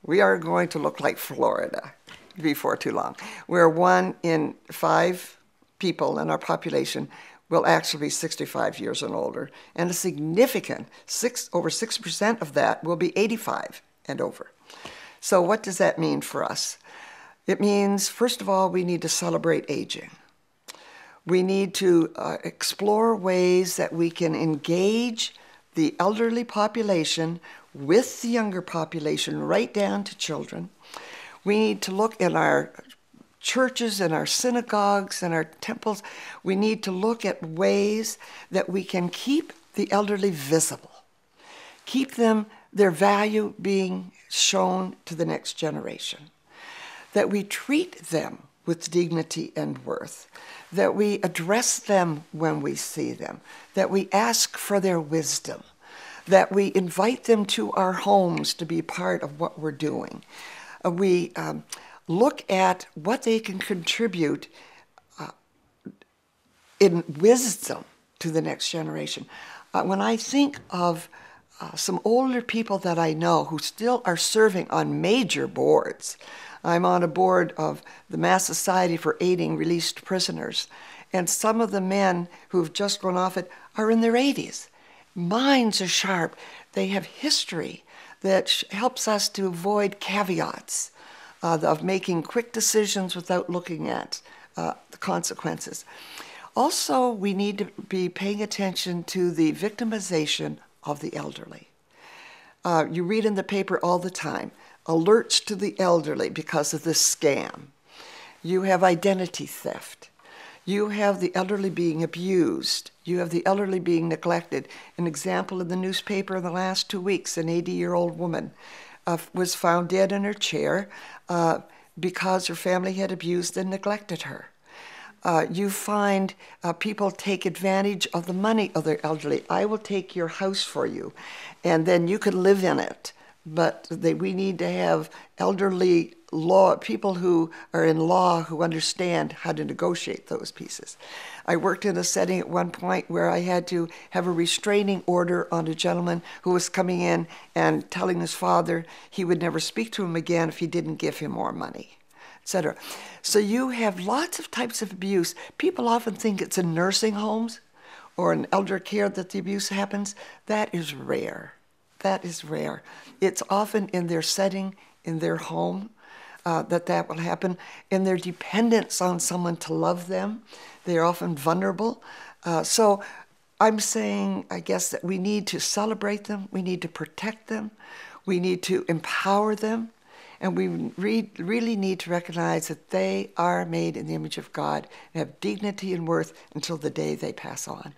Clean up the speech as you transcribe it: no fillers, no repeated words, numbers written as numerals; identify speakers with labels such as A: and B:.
A: We are going to look like Florida before too long, where 1 in 5 people in our population will actually be 65 years and older, and a significant over 6% of that will be 85 and over. So what does that mean for us? It means, first of all, we need to celebrate aging. We need to explore ways that we can engage the elderly population with the younger population, right down to children. We need to look in our churches and our synagogues and our temples. We need to look at ways that we can keep the elderly visible, keep them, their value being shown to the next generation, that we treat them with dignity and worth, that we address them when we see them, that we ask for their wisdom, that we invite them to our homes to be part of what we're doing. We look at what they can contribute in wisdom to the next generation. When I think of some older people that I know who still are serving on major boards, I'm on a board of the Mass Society for Aiding Released Prisoners, and some of the men who've just gone off it are in their 80s. Minds are sharp. They have history that helps us to avoid caveats of making quick decisions without looking at the consequences. Also, we need to be paying attention to the victimization of the elderly. You read in the paper all the time, alerts to the elderly because of this scam. You have identity theft. You have the elderly being abused. You have the elderly being neglected. An example in the newspaper in the last 2 weeks, an 80-year-old woman was found dead in her chair because her family had abused and neglected her. You find people take advantage of the money of their elderly. I will take your house for you, and then you can live in it. But we need to have elderly people who are in law who understand how to negotiate those pieces. I worked in a setting at one point where I had to have a restraining order on a gentleman who was coming in and telling his father he would never speak to him again if he didn't give him more money, etc. So you have lots of types of abuse. People often think it's in nursing homes or in elder care that the abuse happens. That is rare. That is rare. It's often in their setting, in their home, that will happen. In their dependence on someone to love them, they're often vulnerable. So I'm saying, I guess, that we need to celebrate them, we need to protect them, we need to empower them, and we really need to recognize that they are made in the image of God and have dignity and worth until the day they pass on.